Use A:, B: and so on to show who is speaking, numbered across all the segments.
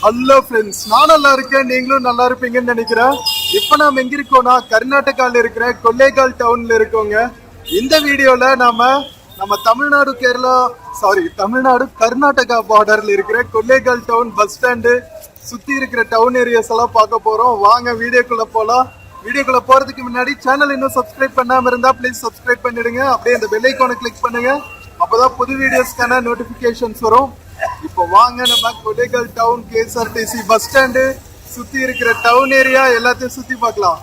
A: Hello friends, நான் நல்லா இருக்கேன், நீங்களும் நல்லா இருப்பீங்கன்னு நினைக்கிறேன். இப்போ நாம் எங்க இருக்கோம்னா கர்நாடகாவில் இருக்கிற கொல்லேகால் டவுன்ல இருக்கோங்க. இந்த வீடியோல நம்ம தமிழ்நாடு கர்நாடகா பார்டர்ல இருக்கிற கொல்லேகால் டவுன் பஸ் ஸ்டாண்டு சுத்தி இருக்கிற டவுன் ஏரியாஸ் எல்லாம் பார்க்க போறோம். வாங்க வீடியோக்குள்ள போலாம். வீடியோக்குள்ள போறதுக்கு முன்னாடி சேனல் இன்னும் சப்ஸ்கிரைப் பண்ணாம இருந்தா ப்ளீஸ் சப்ஸ்கிரைப் பண்ணிடுங்க. அப்படியே இந்த பெல் ஐகானை கிளிக் பண்ணுங்க, அப்பதான் புது வீடியோஸ்க்கான நோட்டிபிகேஷன்ஸ் வரும். இப்போ வாங்க நம்ம Kollegal down KSRTC bus stand சுத்தி இருக்கிற டவுன் ஏரியா எல்லாத்தையும் சுத்தி பார்க்கலாம்.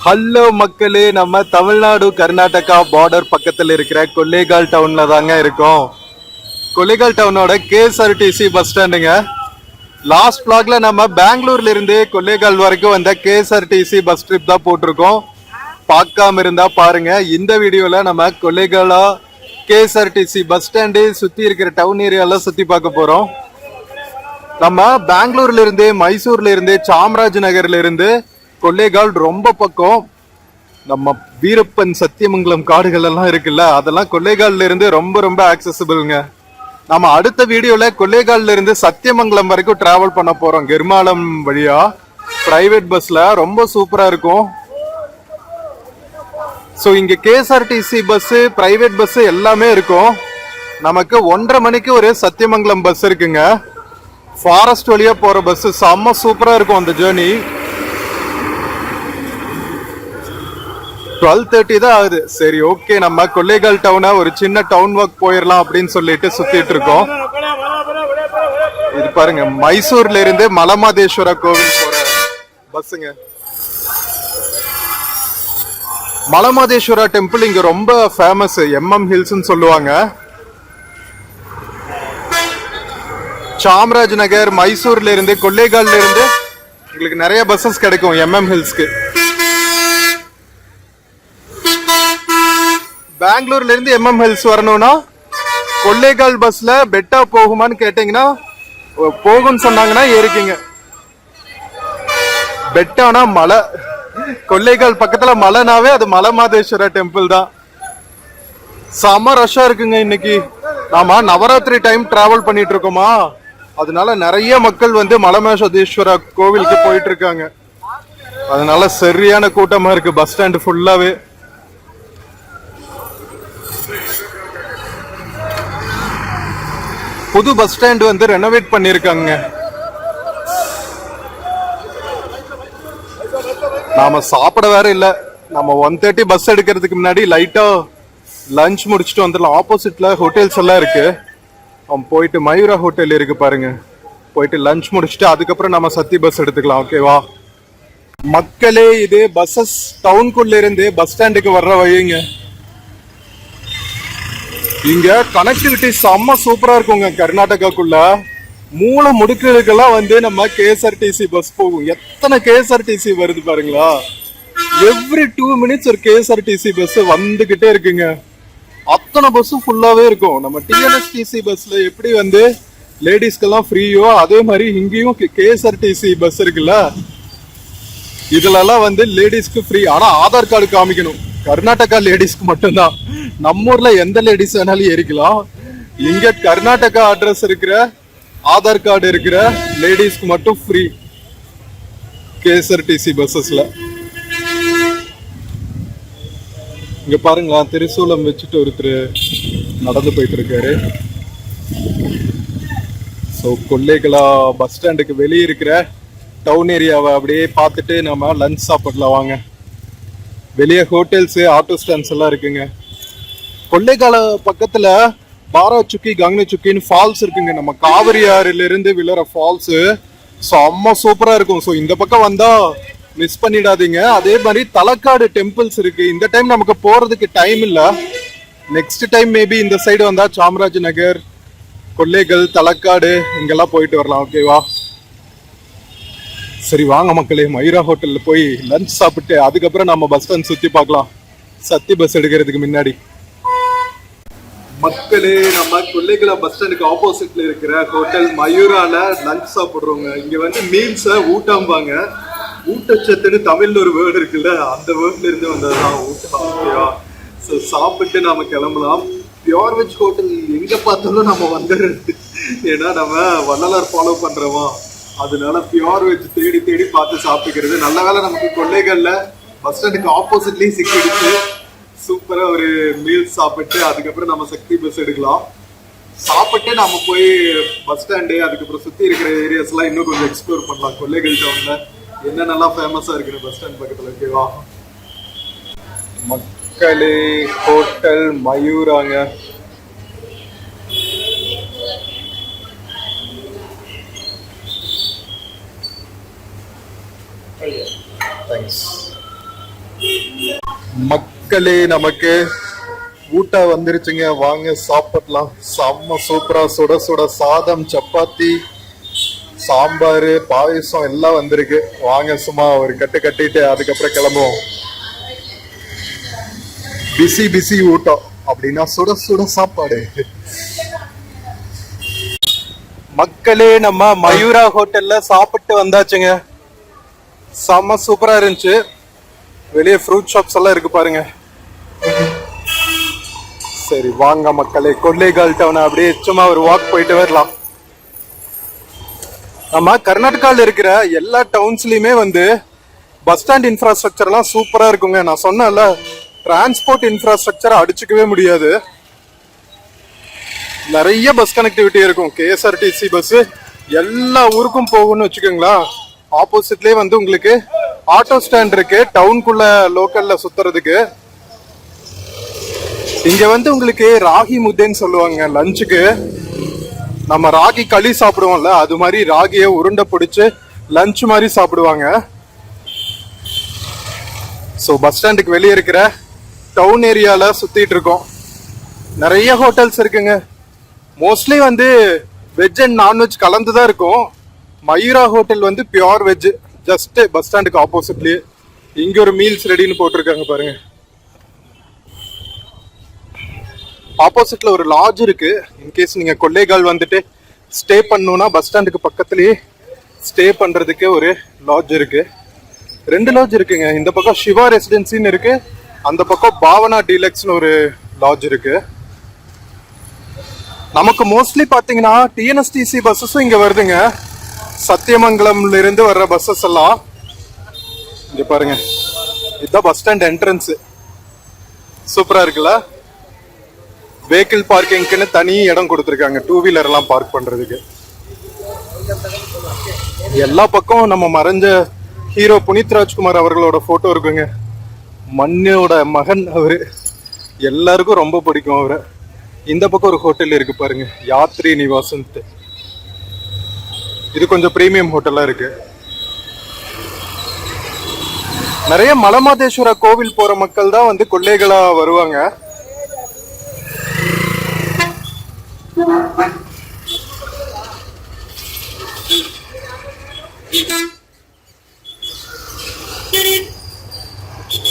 A: ஹலோ மக்களே, நம்ம தமிழ்நாடு கர்நாடகா பார்டர் பக்கத்துல இருக்கிற கொல்லேகால் டவுன்ல தாங்க இருக்கோம். Kollegal டவுனோட KSRTC bus ஸ்டாண்டுங்க. லாஸ்ட் vlogல நம்ம பெங்களூர்ல இருந்து கொல்லேகால் வரைக்கும் வந்த KSRTC பஸ் ட்ரிப் தான் போட்டிருக்கோம். பார்க்காம இருந்தா பாருங்க. இந்த வீடியோல நம்ம கொல்லேகாலா KSRTC பஸ் ஸ்டாண்டு சுத்தி இருக்கிற டவுன் ஏரியாலாம் சுத்தி பார்க்க போறோம். நம்ம பெங்களூர்ல இருந்து, மைசூர்ல இருந்து, சாம்ராஜ் நகர்ல இருந்து கொல்லேகால் ரொம்ப பக்கம். நம்ம வீரப்பன் சத்தியமங்கலம் காடுகள் எல்லாம் இருக்குல்ல, அதெல்லாம் கொல்லேகால்ல இருந்து ரொம்ப ரொம்ப ஆக்சசிபிள்ங்க. நம்ம அடுத்த வீடியோல கொல்லேகால்ல இருந்து சத்தியமங்கலம் வரைக்கும் டிராவல் பண்ண போறோம். கெர்மாலம் வழியா பிரைவேட் பஸ்ல ரொம்ப சூப்பரா இருக்கும். ஸோ இங்க KSRTC பஸ், பிரைவேட் பஸ் எல்லாமே இருக்கும். நமக்கு 1:30 மணிக்கு ஒரு சத்தியமங்கலம் பஸ் இருக்குங்க. ஃபாரஸ்ட் வழியா போற பஸ் செம்ம சூப்பரா இருக்கும். அந்த ஜேர்னி 12:30 தான் ஆகுது. சரி, ஓகே, நம்ம கொல்லேகால் டவுனை ஒரு சின்ன டவுன் வாக் போயிடலாம் அப்படின்னு சொல்லிட்டு சுத்திட்டு இருக்கோம். இது பாருங்க, மைசூர்ல இருந்து மலமாதேஸ்வர கோவில் போற பஸ்ஸுங்க. மலமாதேஸ்வரா டெம்பிள் இங்க ரொம்ப ஃபேமஸ், MM ஹில்ஸ்ன்னு சொல்லுவாங்க. சாம்ராஜ் நகர், மைசூர்ல இருந்து, கொல்லேகால்ல இருந்து உங்களுக்கு நிறைய பஸ்ஸஸ் கிடைக்கும் MM ஹில்ஸ்க்கு. பெங்களூர்ல இருந்து MM ஹில்ஸ் வரணும்னா கொல்லேகால் பஸ்ல பெட்டா போகுமான்னு கேட்டீங்கன்னா போகும்னு சொன்னாங்கன்னா ஏறிக்கிங்க. பெட்டானா மலை, கொல்லேகால் பக்கத்துல மலைனாவே அது மலமாதேஸ்வர டெம்பிள் தான். செம ரஷ்ஷா இருக்குங்க இன்னைக்கு. நாம நவராத்திரி டைம் டிராவல் பண்ணிட்டு இருக்கோமா, அதனால நிறைய மக்கள் வந்து மலமாதேஸ்வர கோவிலுக்கு போயிட்டு இருக்காங்க. அதனால சரியான கூட்டமா இருக்கு பஸ் ஸ்டாண்டு ஃபுல்லாவே. புது பஸ் ஸ்டாண்ட் வந்து ரெனோவேட் பண்ணிருக்காங்க. நாம சாப்பிட வேற இல்ல. நம்ம 1:30 பஸ் எடுக்கிறதுக்கு முன்னாடி லைட்டா லஞ்ச் முடிச்சுட்டு வந்துடலாம். ஆப்போசிட்ல ஹோட்டல்ஸ் எல்லாம் இருக்கு. போயிட்டு மயூரா ஹோட்டல் இருக்கு பாருங்க, போயிட்டு லஞ்ச் முடிச்சுட்டு அதுக்கப்புறம் நம்ம சத்தி பஸ் எடுத்துக்கலாம். ஓகேவா மக்களே, இது பஸ்ஸஸ் டவுனுக்குள்ள இருந்து பஸ் ஸ்டாண்டுக்கு வர்ற வழிங்க. இங்க கனெக்டிவிட்டி செம்ம சூப்பரா இருக்குங்க. கர்நாடகாக்குள்ள மூளை முடுக்குகளுக்கெல்லாம் வந்து நம்ம KSRTC பஸ் போகும். எத்தனை KSRTC வருது பாருங்களா. எவ்ரி 2 மினிட்ஸ் ஒரு KSRTC பஸ் வந்துகிட்டே இருக்குங்க. அத்தனை பஸ்ஸும் ஃபுல்லாவே இருக்கும். நம்ம TNSTC பஸ்ல எப்படி வந்து லேடிஸ்க்கெல்லாம் ஃப்ரீயோ, அதே மாதிரி இங்கேயும் KSRTC பஸ் இருக்குல்ல, இதுலலாம் வந்து லேடிஸ்க்கு ஃப்ரீ. ஆனா ஆதார் கார்டு காமிக்கணும். கர்நாடகா லேடிஸ்க்கு மட்டும்தான். நம்ம ஊர்ல எந்த லேடிஸ் வேணாலும் ஏறிக்கலாம். இங்க கர்நாடகா அட்ரஸ் இருக்கிற, ஆதார் கார்டு இருக்கிற லேடிஸ்க்கு மட்டும் ஃப்ரீ KSRTC பஸ்ஸஸ்ல. இங்க பாருங்களா, திரிசூலம் வச்சுட்டு ஒருத்தர் நடந்து போயிட்டு இருக்காரு. ஸோ கொல்லேகாலா பஸ் ஸ்டாண்டுக்கு வெளியே இருக்கிற டவுன் ஏரியாவை அப்படியே பார்த்துட்டு நம்ம லஞ்ச் சாப்பிடலாம் வாங்க. வெளியே ஹோட்டல்ஸ், ஆட்டோ ஸ்டாண்ட்ஸ் எல்லாம் இருக்குங்க. கொல்லேகால பக்கத்துல பாராச்சுக்கி, கங்கனச்சுக்கின்னு ஃபால்ஸ் இருக்குங்க. நம்ம காவிரி ஆறுல இருந்து விழுற ஃபால்ஸ் செம்ம சூப்பரா இருக்கும். ஸோ இந்த பக்கம் வந்தா மிஸ் பண்ணிடாதீங்க. அதே மாதிரி தலக்காடு டெம்பிள்ஸ் இருக்கு. இந்த டைம் நமக்கு போறதுக்கு டைம் இல்ல. நெக்ஸ்ட் டைம் மேபி இந்த சைடு வந்தா சாம்ராஜ் நகர், கொல்லேகால், தலக்காடு இங்கெல்லாம் போயிட்டு வரலாம். ஓகேவா சரி வாங்க மக்களே, மயூரா ஹோட்டல்ல போய் லஞ்ச் சாப்பிட்டு அதுக்கப்புறம் நம்ம பஸ் ஸ்டாண்ட் சுத்தி பார்க்கலாம், சத்தி பஸ் எடுக்கிறதுக்கு முன்னாடி. மக்களே, நம்ம கொல்லேகாலா பஸ் ஸ்டாண்டுக்கு ஆப்போசிட்ல இருக்கிற ஹோட்டல் மயூரால லஞ்ச் சாப்பிடுறோங்க. இங்க வந்து மீல்ஸ ஊட்டாம்பாங்க. ஊட்டச்சத்துன்னு தமிழ்ல ஒரு வேர்டு இருக்குல்ல, அந்த வேர்ட்ல இருந்து வந்ததுதான் ஊட்டம். ஓகேவா ஸோ சாப்பிட்டு நாம கிளம்பலாம். பியோர் வெஜ் ஹோட்டல் எங்க பார்த்தாலும் நம்ம வந்துடுறது, ஏன்னா நம்ம வள்ளலார் ஃபாலோ பண்றோமா, அதனால பியோர் வெஜ் தேடி தேடி பார்த்து சாப்பிட்டுக்கிறது. நல்ல வேலை நமக்கு கொள்ளைகள்ல பஸ் ஸ்டாண்டுக்கு ஆப்போசிட்லயே சிக்கிடுச்சு. சூப்பரா ஒரு மீல்ஸ் சாப்பிட்டு அதுக்கப்புறம் நம்ம சக்தி பஸ் எடுக்கலாம். சாப்பிட்டு நாம போய் பஸ் ஸ்டாண்டு அதுக்கப்புறம் சுத்தி இருக்கிற ஏரியாஸ் எல்லாம் இன்னும் கொஞ்சம் எக்ஸ்ப்ளோர் பண்ணலாம். கொள்ளைகள் டவுன்ல என்னென்னலாம் ஃபேமஸா இருக்குன்னு பஸ் ஸ்டாண்ட் பக்கத்துல. ஓகேவா? மக்களே, ஹோட்டல் மயூராங்க. மக்களே, நமக்கு ஊட்ட வந்துருச்சுங்க, வாங்க சாப்பிடலாம். செம்ம சூப்பரா சுட சுட சாதம், சப்பாத்தி, சாம்பார், பாயசம் எல்லாம் வந்திருக்கு. வாங்க சும்மா ஒரு கட்டு கட்டிட்டு அதுக்கப்புறம் கிளம்புவோம். பிசி பிசி ஊட்டம் அப்படின்னா சுட சுட சாப்பாடு. மக்களே, நம்ம மயூரா ஹோட்டல்ல சாப்பிட்டு வந்தாச்சுங்க. செம்ம சூப்பரா இருந்துச்சு. வெளியே ஃப்ரூட் ஷாப்ஸ் எல்லாம் இருக்கு பாருங்க. சரி வாங்க மக்களே, கொள்ளைகால் டவுன் அப்படியே சும்மா ஒரு வாக் போயிட்டு வரலாம். நம்ம கர்நாடகாவில் இருக்கிற எல்லா டவுன்ஸ்லயுமே வந்து பஸ் ஸ்டாண்ட் இன்ஃப்ராஸ்ட்ரக்சர் எல்லாம் சூப்பரா இருக்குங்க. நான் சொன்னேன்ல, டிரான்ஸ்போர்ட் இன்ஃப்ராஸ்ட்ரக்சர் அடிச்சுக்கவே முடியாது. நிறைய பஸ் கனெக்டிவிட்டி இருக்கும். கேஎஸ்ஆர்டிசி பஸ் எல்லா ஊருக்கும் போகும்னு வச்சுக்கோங்களா. ஆப்போசிட்லயே வந்து உங்களுக்கு ஆட்டோ ஸ்டாண்ட் இருக்கு டவுனுக்குள்ள லோக்கல்ல சுத்துறதுக்கு. இங்க வந்து உங்களுக்கு ராகி முத்தைன்னு சொல்லுவாங்க. லஞ்சுக்கு நம்ம ராகி களி சாப்பிடுவோம்ல, அது மாதிரி ராகிய உருண்டை பிடிச்சு லஞ்ச் மாதிரி சாப்பிடுவாங்க. ஸோ பஸ் ஸ்டாண்டுக்கு வெளியே இருக்கிற டவுன் ஏரியால சுத்திட்டு இருக்கோம். நிறைய ஹோட்டல்ஸ் இருக்குங்க. மோஸ்ட்லி வந்து வெஜ் அண்ட் நான்வெஜ் கலந்து தான் இருக்கும். மயூரா ஹோட்டல் வந்து பியோர் வெஜ், ஜஸ்ட் பஸ் ஸ்டாண்டுக்கு ஆப்போசிட்லயே. இங்க ஒரு மீல்ஸ் ரெடின்னு போட்டிருக்காங்க பாருங்க. ஆப்போசிட்ல ஒரு லாட்ஜ் இருக்கு. இன்கேஸ் நீங்க கொள்ளைகால் வந்துட்டு ஸ்டே பண்ணணும்னா பஸ் ஸ்டாண்டுக்கு பக்கத்துலயே ஸ்டே பண்றதுக்கு ஒரு லாட்ஜ் இருக்கு. 2 லாட்ஜ் இருக்குங்க. இந்த பக்கம் சிவா ரெசிடென்சின்னு இருக்கு, அந்த பக்கம் பாவனா டீலக்ஸ்னு ஒரு லாட்ஜ் இருக்கு. நமக்கு மோஸ்ட்லி பாத்தீங்கன்னா டிஎன்எஸ்டிசி பஸ்ஸஸும் இங்க வருதுங்க. சத்தியமங்கலம்ல இருந்து வர்ற பஸ்ஸஸ் எல்லாம் இங்க பாருங்க. இதுதான் பஸ் ஸ்டாண்ட் என்ட்ரன்ஸ். சூப்பரா இருக்குல்ல? வெஹிக்கிள் பார்க்கிங்க்குன்னு தனி இடம் கொடுத்துருக்காங்க, 2 வீலர் எல்லாம் பார்க் பண்றதுக்கு. எல்லா பக்கம் நம்ம மறைஞ்ச ஹீரோ புனித் ராஜ்குமார் அவர்களோட போட்டோ இருக்குங்க. மண்ணோட மகன் அவரு, எல்லாருக்கும் ரொம்ப பிடிக்கும் அவரை. இந்த பக்கம் ஒரு ஹோட்டல் இருக்கு பாருங்க, யாத்ரி நிவாசன். இது கொஞ்சம் பிரீமியம் ஹோட்டலா இருக்கு. நிறைய மலமாதேஸ்வர கோவில் போற மக்கள் தான் வந்து கொள்ளைகளா வருவாங்க.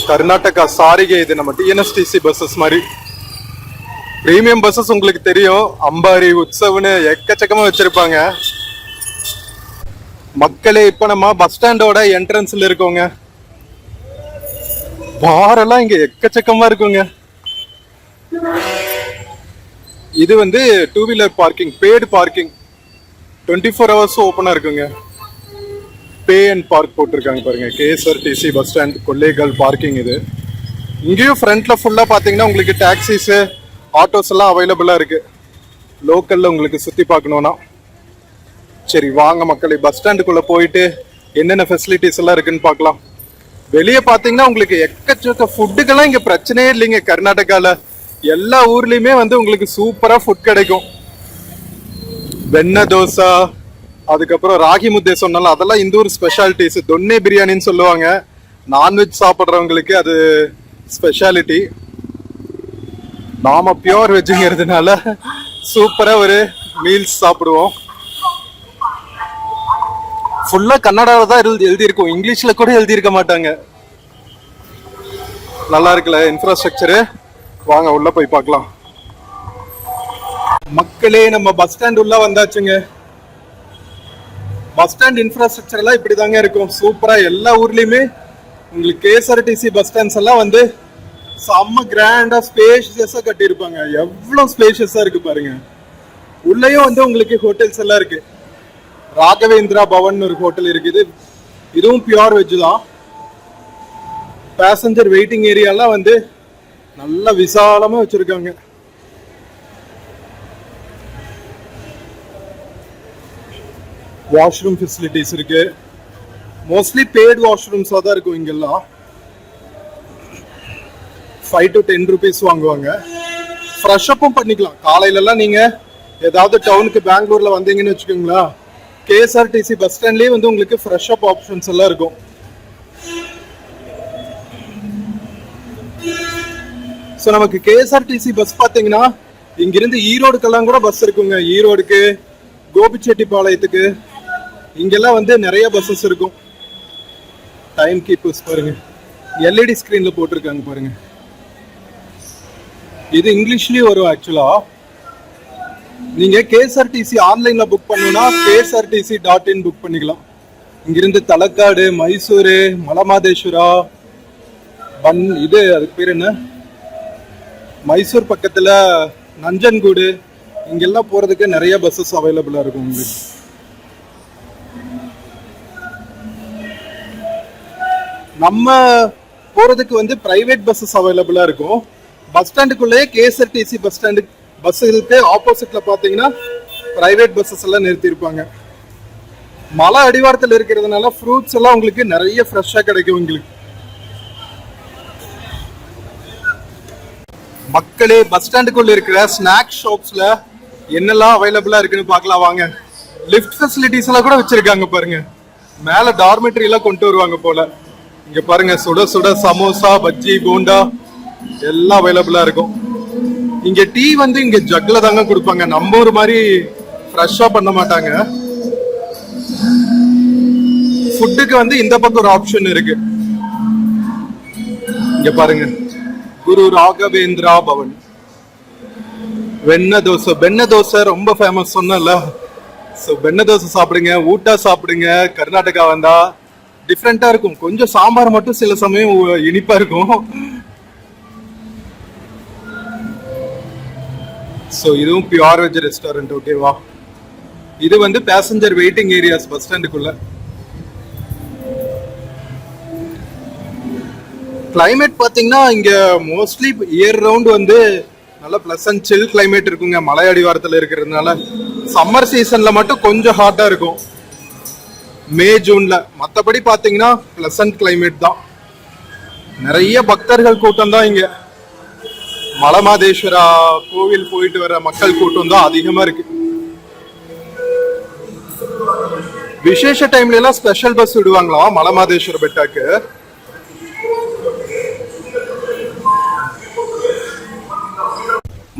A: கர்நாடகா சாரிகை. இது நம்ம டிஎன்எஸ்டிசி பஸ்ஸஸ் மாதிரி பிரீமியம் பஸ்ஸஸ் உங்களுக்கு தெரியும். அம்பாரி, உற்சவ்னு எக்கச்சக்கமா வச்சிருப்பாங்க. மக்களே, இப்ப நம்ம பஸ் ஸ்டாண்டோட என்ட்ரன்ஸ்ல இருக்கோங்க. பார் எல்லாம் இங்க எக்கச்சக்கமா இருக்குங்க. இது வந்து 2 wheeler parking, paid parking, 24 hours ஓப்பனா இருக்குங்க. பே அண்ட் பார்க் போட்டிருக்காங்க பாருங்க. KSRTC bus stand Kollegal parking இது. இங்கேயும் ஃப்ரண்ட்ல ஃபுல்லா பாத்தீங்கன்னா உங்களுக்கு டாக்ஸிஸ், ஆட்டோஸ் எல்லாம் அவைலபிளா இருக்கு. லோக்கல்ல உங்களுக்கு சுத்தி பார்க்கணும்னா. சரி வாங்க மக்களே, பஸ் ஸ்டாண்டுக்குள்ள போயிட்டு என்னென்ன ஃபெசிலிட்டிஸ் எல்லாம் இருக்குன்னு பார்க்கலாம். வெளியே பாத்தீங்கன்னா உங்களுக்கு எக்கச்சக்க ஃபுட்டுக்கெல்லாம் இங்க பிரச்சனையே இல்லைங்க. கர்நாடகால எல்லா ஊர்லயுமே வந்து உங்களுக்கு சூப்பரா ஃபுட் கிடைக்கும். வெண்ணெய் தோசை, அதுக்கப்புறம் ராகி முத்தை சொன்னாலும் அதெல்லாம் இந்த ஊர் ஸ்பெஷாலிட்டிஸ். தொன்னே பிரியாணின்னு சொல்லுவாங்க. நான்வெஜ் சாப்பிட்றவங்களுக்கு அது ஸ்பெஷாலிட்டி. நாம பியோர் வெஜ்ங்கிறதுனால சூப்பரா ஒரு மீல்ஸ் சாப்பிடுவோம். ஃபுல்லா கன்னடாவில் தான் எழுதியிருக்கும், இங்கிலீஷ்ல கூட எழுதியிருக்க மாட்டாங்க. நல்லா இருக்குல்ல இன்ஃப்ராஸ்ட்ரக்சரு? வாங்க உள்ள போய் பார்க்கலாம். மக்களே, நம்ம பஸ் ஸ்டாண்ட் உள்ள வந்தாச்சுங்க. பஸ் ஸ்டாண்ட் இன்ஃப்ராஸ்ட்ரக்சர் எல்லாம் இப்படிதாங்க இருக்கும். சூப்பரா எல்லா ஊர்லயுமே உங்களுக்கு கேஎஸ்ஆர்டிசி பஸ் ஸ்டாண்ட்ஸ் எல்லாம் வந்து செம்ம கிராண்டா ஸ்பேஷியஸா கட்டியிருப்பாங்க. எவ்வளவு ஸ்பேஷியஸா இருக்கு பாருங்க. உள்ளேயும் வந்து உங்களுக்கு ஹோட்டல்ஸ் எல்லாம் இருக்கு. ராகவேந்திரா பவன் ஒரு ஹோட்டல் இருக்குது. இதுவும் பியூர் வெஜ் தான். பேசஞ்சர் வெயிட்டிங் ஏரியாலாம் வந்து நல்ல விசாலமா வச்சிருக்காங்க. வாஷ்ரூம் ஃபெசிலிட்டிஸ் இருக்கு. மோஸ்ட்லி பெய்டு வாஷ்ரூம்ஸா தான் இருக்கும் இங்கெல்லாம். 5 to 10 rupees வாங்குவாங்க. ஃப்ரெஷ் அப்பும் பண்ணிக்கலாம். காலையிலலாம் நீங்க ஏதாவது டவுனுக்கு பெங்களூர்ல வந்தீங்கன்னு வச்சுக்கோங்களா, கேஎஸ்ஆர்டிசி பஸ் ஸ்டாண்ட்லயே வந்து உங்களுக்கு ஃப்ரெஷ் அப் ஆப்ஷன்ஸ் எல்லாம் இருக்கும். ஸோ நமக்கு கேஎஸ்ஆர்டிசி பஸ் பார்த்தீங்கன்னா இங்கிருந்து ஈரோடுக்கெல்லாம் கூட பஸ் இருக்குங்க. ஈரோடுக்கு, கோபிச்செட்டிப்பாளையத்துக்கு இங்கெல்லாம் வந்து நிறைய பஸ்ஸஸ் இருக்கும். டைம் கீப்பர்ஸ் பாருங்க, எல்இடி ஸ்கிரீன்ல போட்டிருக்காங்க பாருங்க. இது இங்கிலீஷ்லயும் வரும். ஆக்சுவலா நீங்க கேஎஸ்ஆர்டிசி ஆன்லைன்ல புக் பண்ணணும்னா KSRTC.in புக் பண்ணிக்கலாம். இங்கிருந்து தலக்காடு, மைசூரு, மலமாதேஸ்வரா, இது அதுக்கு பேர் என்ன, மைசூர் பக்கத்துல நஞ்சன்கூடு, இங்கெல்லாம் போறதுக்கு நிறைய பஸ்ஸஸ் அவைலபிளா இருக்கும் உங்களுக்கு. நம்ம போறதுக்கு வந்து பிரைவேட் பஸ்ஸஸ் அவைலபிளா இருக்கும். பஸ் ஸ்டாண்டுக்குள்ளேயே கேஎஸ்ஆர்டிசி பஸ் ஸ்டாண்டு பஸ்ஸுக்கு ஆப்போசிட்ல பாத்தீங்கன்னா பிரைவேட் பஸ்ஸஸ் எல்லாம் நிறுத்தியிருப்பாங்க. மலை அடிவாரத்தில் இருக்கிறதுனால ஃப்ரூட்ஸ் எல்லாம் உங்களுக்கு நிறைய ஃப்ரெஷ்ஷா கிடைக்கும் உங்களுக்கு. மக்களே, பஸ் ஸ்டாண்டுக்குள்ள இருக்கிற ஸ்நாக் ஷாப்ஸ்ல என்னெல்லாம் அவைலபிளா இருக்குன்னு பார்க்கலாம் வாங்க. லிஃப்ட் ஃபெசிலிட்டிஸ் எல்லாம் கூட வச்சிருக்காங்க பாருங்க. மேல டார்மெட்ரி எல்லாம் கொண்டு வருவாங்க போல. இங்க பாருங்க, சுட சுட சமோசா, பஜ்ஜி, போண்டா எல்லாம் அவைலபிளா இருக்கும். இங்க டீ வந்து இங்க ஜக்ல தாங்க கொடுப்பாங்க. நம்ம ஒரு மாதிரி ஃப்ரெஷ்ஷா பண்ண மாட்டாங்க. ஃபுட்டுக்கு வந்து இந்த பக்கம் ஒரு ஆப்ஷன் இருக்கு. இங்க பாருங்க, குரு ராகவேந்திரா பவன் வெண்ணெய் தோசை. வெண்ணெய் தோசை ரொம்ப ஃபேமஸ் சொன்னல. ஸோ வெண்ணெய் தோசை சாப்பிடுங்க, ஊட்டா சாப்பிடுங்க. கர்நாடகா வந்தா டிஃப்ரெண்டா இருக்கும். கொஞ்சம் சாம்பார் மட்டும் சில சமயம் இனிப்பா இருக்கும். ஸோ இதுவும் பியூர் வெஜ் ரெஸ்டாரண்ட். ஓகேவா? இது வந்து பேசஞ்சர் வெயிட்டிங் ஏரியாஸ் பஸ் ஸ்டாண்டுக்குள்ள. கிளைமேட் பாத்தீங்கன்னா இங்க மோஸ்ட்லி இயர் ரவுண்ட் வந்து நல்ல பிளசன்ட் சில் கிளைமேட் இருக்குங்க. மலை அடிவாரத்தில் இருக்கிறதுனால சம்மர் சீசன்ல மட்டும் கொஞ்சம் ஹாட்டா இருக்கும், மே ஜூன்ல. மற்றபடி பாத்தீங்கன்னா பிளசன்ட் கிளைமேட் தான். நிறைய பக்தர்கள் கூட்டம் தான் இங்க. மலமாதேஸ்வரா கோவில் போயிட்டு வர மக்கள் கூட்டம் தான் அதிகமா இருக்கு. விசேஷ டைம்ல எல்லாம் ஸ்பெஷல் பஸ் விடுவாங்களா மலமாதேஸ்வர பெட்டாக்கு.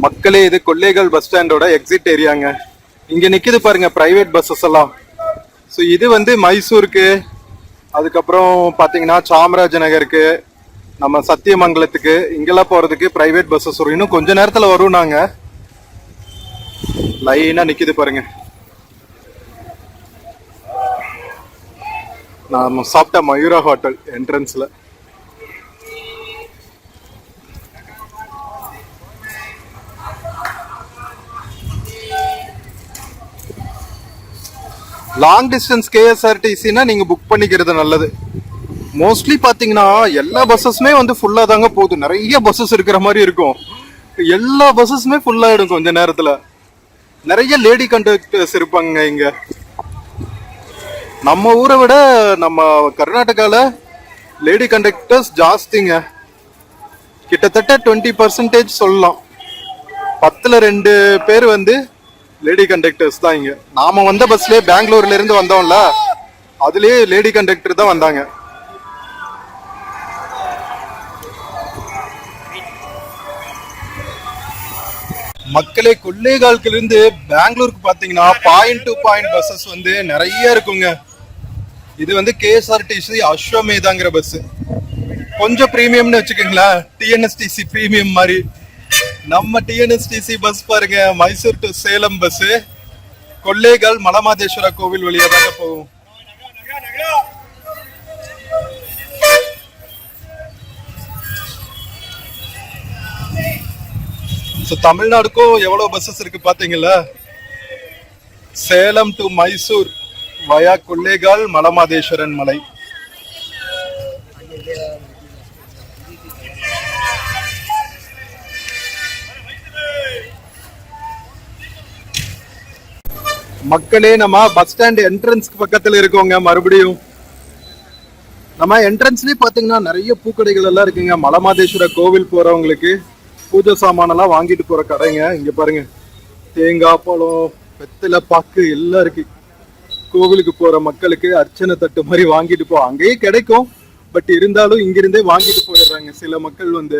A: மக்களே, இது கொல்லேகால் பஸ் ஸ்டாண்டோட எக்ஸிட் ஏரியாங்க. இங்க நிக்குது பாருங்க பிரைவேட் பஸ்ஸஸ் எல்லாம். ஸோ இது வந்து மைசூருக்கு, அதுக்கப்புறம் பாத்தீங்கன்னா சாமராஜ நகருக்கு, நம்ம சத்தியமங்கலத்துக்கு இங்கெல்லாம் போறதுக்கு பிரைவேட் பஸ்ஸஸ் வரும். இன்னும் கொஞ்ச நேரத்துல வரும். நாங்க லைனா நிக்குது பாருங்க. நாம சாப்பிட்ட மயூரா ஹோட்டல் என்ட்ரன்ஸ்ல. லாங் டிஸ்டன்ஸ் கேஎஸ்ஆர்டிசினா நீங்க புக் பண்ணிக்கிறது நல்லது. மோஸ்ட்லி பாத்தீங்கன்னா எல்லா பஸ்ஸஸுமே வந்து ஃபுல்லா தாங்க போகுது. நிறைய பஸ்ஸஸ் இருக்கிற மாதிரி இருக்கும். எல்லா பஸ்ஸஸுமே ஃபுல்லாயிடும் கொஞ்ச நேரத்துல. நிறைய லேடி கண்டக்டர்ஸ் இருப்பாங்க இங்க. நம்ம ஊரை விட நம்ம கர்நாடகால லேடி கண்டக்டர்ஸ் ஜாஸ்திங்க. கிட்டத்தட்ட 20% சொல்லலாம். 10ல் 2 பேர் வந்து லேடி கண்டக்டர்ஸ் தான் இங்க. நாம வந்த பஸ்லயே பெங்களூர்ல இருந்து வந்தோம்ல, அதுலயே லேடி கண்டக்டர் தான் வந்தாங்க. மக்களே, கொல்லேகால்ல இருந்து பெங்களூருக்கு பாத்தீங்கன்னா பாயிண்ட் டு பாயிண்ட் பஸ்ஸஸ் வந்து நிறைய இருக்குங்க. இது வந்து கேஎஸ்ஆர்டிசி அஸ்வமேதாங்கிற பஸ். கொஞ்சம் பிரீமியம்னு வச்சுக்கோங்களேன், டிஎன்எஸ்டிசி பிரீமியம் மாதிரி. நம்ம டிஎன்எஸ்டிசி பஸ் பாருங்க, மைசூர் டு சேலம் பஸ். கொல்லேகால் மலமாதேஸ்வரா கோவில் வழியா தாங்க போகும். ஸோ தமிழ்நாடுக்கும் எவ்வளவு பஸ்ஸஸ் இருக்கு பாத்தீங்களா? சேலம் டு மைசூர் வயா கொல்லேகால் மலமாதேஸ்வரன் மலை. மக்களே, நம்ம பஸ் ஸ்டாண்ட் என்ட்ரன்ஸ்க்கு பக்கத்துல இருக்கோங்க. மறுபடியும் நம்ம என்ட்ரன்ஸ்லயே பாத்தீங்கன்னா நிறைய பூக்கடைகள் எல்லாம் இருக்குங்க. மலமாதேஸ்வர கோவில் போறவங்களுக்கு பூஜை சாமானெல்லாம் வாங்கிட்டு போற கடைங்க. இங்க பாருங்க, தேங்காய், பழம், வெத்தலை பாக்கு எல்லாம் இருக்கு. கோவிலுக்கு போற மக்களுக்கு அர்ச்சனை தட்டு மாதிரி வாங்கிட்டு போ, அங்கேயே கிடைக்கும். பட் இருந்தாலும் இங்கிருந்தே வாங்கிட்டு போயிடுறாங்க சில மக்கள் வந்து.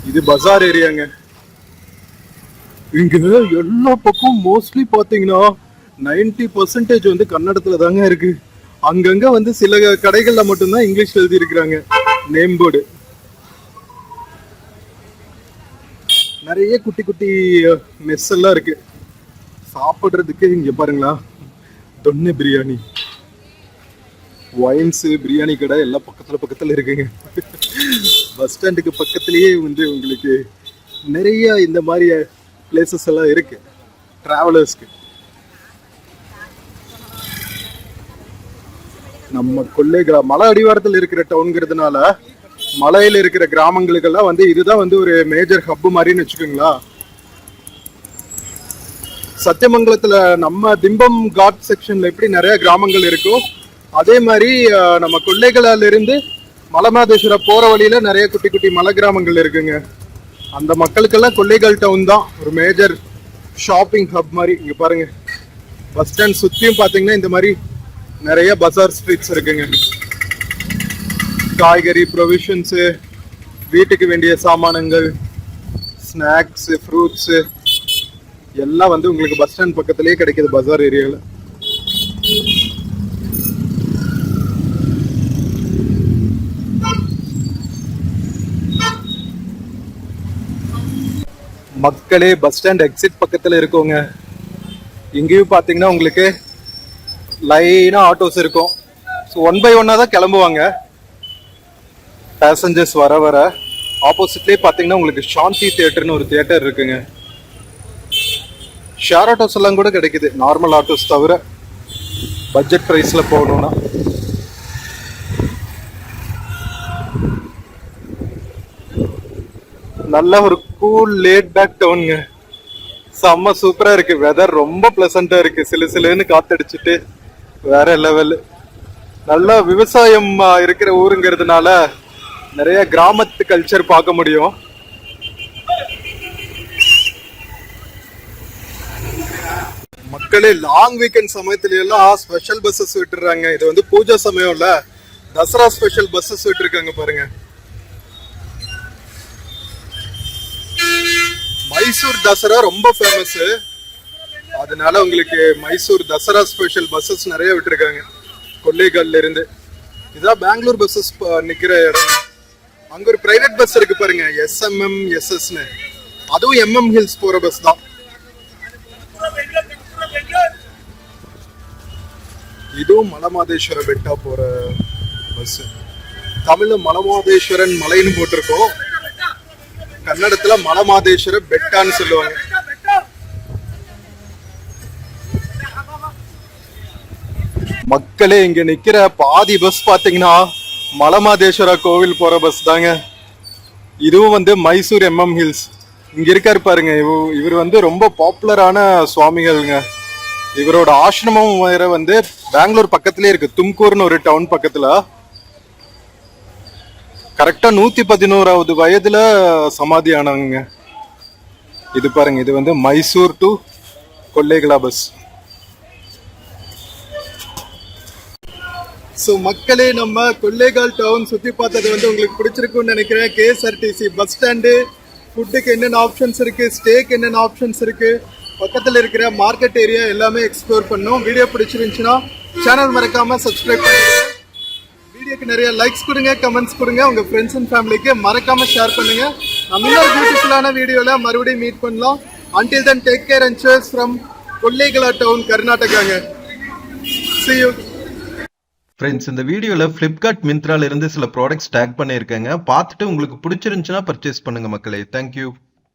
A: இது பஜார் ஏரியாங்க. இங்க எல்லா பக்கம் மோஸ்ட்லி பாத்தீங்கன்னா 90% வந்து கன்னடத்துல தாங்க இருக்கு. அங்கங்க வந்து சில கடைகள்ல மட்டும்தான் இங்கிலீஷ் எழுதி இருக்கிறாங்க நேம் போர்டு. நிறைய குட்டி குட்டி மெஸ் எல்லாம் இருக்கு சாப்பிடுறதுக்கு. இங்க பாருங்களா, தொன்னை பிரியாணி, ஒயின்ஸ், பிரியாணி கடை எல்லாம் பக்கத்துல இருக்குங்க. பஸ் ஸ்டாண்டுக்கு பக்கத்திலேயே வந்து உங்களுக்கு நிறைய இந்த மாதிரி பிளேசஸ் எல்லாம் இருக்கு டிராவலர்ஸ்க்கு. நம்ம கொல்லேகா மலை அடிவாரத்தில் இருக்கிற டவுன்ங்கிறதுனால மலையில இருக்கிற கிராமங்களுக்கெல்லாம் வந்து இதுதான் வந்து ஒரு மேஜர் ஹப் மாதிரின்னு வச்சுக்கோங்களா. சத்தியமங்கலத்துல நம்ம திம்பம் காட் செக்ஷன்ல எப்படி நிறைய கிராமங்கள் இருக்கோ அதே மாதிரி நம்ம கொல்லேகால இருந்து மலமாதேஸ்வர போற வழியில நிறைய குட்டி குட்டி மலை கிராமங்கள் இருக்குங்க. அந்த மக்களுக்கெல்லாம் கொல்லேகால் டவுன் தான் ஒரு மேஜர் ஷாப்பிங் ஹப் மாதிரி. இங்க பாருங்க, பஸ் ஸ்டாண்ட் சுத்தியும் பாத்தீங்கன்னா இந்த மாதிரி நிறைய பஜார் ஸ்ட்ரீட்ஸ் இருக்குங்க. காய்கறி, ப்ரொவிஷன்ஸு, வீட்டுக்கு வேண்டிய சாமானங்கள், ஸ்நாக்ஸு, ஃப்ரூட்ஸு எல்லாம் வந்து உங்களுக்கு பஸ் ஸ்டாண்ட் பக்கத்துலேயே கிடைக்கிது பஜார் ஏரியாவில். மக்களே, பஸ் ஸ்டாண்ட் எக்ஸிட் பக்கத்தில் இருக்கோங்க. இங்கேயும் பார்த்தீங்கன்னா உங்களுக்கு லைனாக ஆட்டோஸ் இருக்கும். ஸோ 1 by 1 தான் கிளம்புவாங்க பேசஞ்சர்ஸ் வர வர. ஆப்போசிட்லேயே பார்த்தீங்கன்னா உங்களுக்கு சாந்தி தியேட்டர்னு ஒரு தியேட்டர் இருக்குங்க. ஷேர் ஆட்டோஸ் எல்லாம் கூட கிடைக்குது, நார்மல் ஆட்டோஸ் தவிர பட்ஜெட் ப்ரைஸில் போகணுன்னா. நல்ல ஒரு கூல் லேட் பேக் டவுனுங்க. செம்ம சூப்பராக இருக்கு. வெதர் ரொம்ப பிளசண்டா இருக்கு. சிலுன்னு காத்தடிச்சுட்டு வேற லெவல். நல்லா விவசாயம் இருக்கிற ஊருங்கிறதுனால நிறைய கிராமத்து கல்ச்சர் பார்க்க முடியும். மக்களே, லாங் வீக்கெண்ட் சமயத்துல எல்லாம் ஸ்பெஷல் பஸ்ஸஸ் விட்டுறாங்க. இது வந்து பூஜா சமயம்ல தசரா ஸ்பெஷல் பஸ்ஸஸ் விட்டுருக்காங்க பாருங்க. மைசூர் தசரா ரொம்ப ஃபேமஸ், அதனால உங்களுக்கு மைசூர் தசரா ஸ்பெஷல் பஸ்ஸஸ் நிறைய விட்டுருக்காங்க கொல்லேகால்ல இருந்து. இதான் பெங்களூர் பஸ்ஸஸ் நிக்கிற இடம். அங்க ஒரு பிரைவேட் பஸ் இருக்கு பாருங்க, SMMSS, அதுவும் MM ஹில்ஸ் போற பஸ் தான். இதுவும் மலமாதேஸ்வர பெட்டா போற பஸ். தமிழ்ல மலமாதேஸ்வரன் மலைன்னு போட்டிருக்கோம், கன்னடத்துல மலமாதேஸ்வர பெட்டான்னு சொல்லுவாங்க. மக்களே, இங்க நிக்கிற பாதி பஸ் பாத்தீங்கன்னா மலமாதேஸ்வர கோவில் போற பஸ் தாங்க. இதுவும் வந்து மைசூர் MM ஹில்ஸ். இங்க இருக்காரு பாருங்க, இவர் வந்து ரொம்ப பாப்புலரான சுவாமிகள்ங்க. இவரோட ஆசிரமம் வேற வந்து பெங்களூர் பக்கத்திலே இருக்கு, தும்கூர்னு ஒரு டவுன் பக்கத்துல. கரெக்டா 111வது வயதுல சமாதி ஆனாங்க. இது பாருங்க, இது வந்து மைசூர் டு கொல்லேகலா பஸ். ஸோ மக்களே, நம்ம கொல்லேகால் டவுன் சுற்றி பார்த்தது வந்து உங்களுக்கு பிடிச்சிருக்குன்னு நினைக்கிறேன். KSRTC பஸ் ஸ்டாண்டு, ஃபுட்டுக்கு என்னென்ன ஆப்ஷன்ஸ் இருக்குது, ஸ்டேக்கு என்னென்ன ஆப்ஷன்ஸ் இருக்குது, பக்கத்தில் இருக்கிற மார்க்கெட் ஏரியா எல்லாமே எக்ஸ்ப்ளோர் பண்ணோம். வீடியோ பிடிச்சிருந்துச்சுன்னா சேனல் மறக்காமல் சப்ஸ்கிரைப் பண்ணுங்க. வீடியோக்கு நிறைய லைக்ஸ் கொடுங்க, கமெண்ட்ஸ் கொடுங்க. உங்கள் ஃப்ரெண்ட்ஸ் அண்ட் ஃபேமிலிக்கு மறக்காமல் ஷேர் பண்ணுங்கள். நம்ம இன்னொரு பியூட்டிஃபுல்லான வீடியோவில் மறுபடியும் மீட் பண்ணலாம். Until then, take care and cheers from Kollegala town, கர்நாடகாங்க. See you. ஃப்ரெண்ட்ஸ், இந்த வீடியோவில் ஃப்ளிப்கார்ட் மிந்த்ரால இருந்து சில ப்ராடக்ட்ஸ் டேக் பண்ணியிருக்கேங்க. பார்த்துட்டு உங்களுக்கு பிடிச்சிருந்துச்சுன்னா பர்ச்சேஸ் பண்ணுங்க மக்களே. தேங்க்யூ.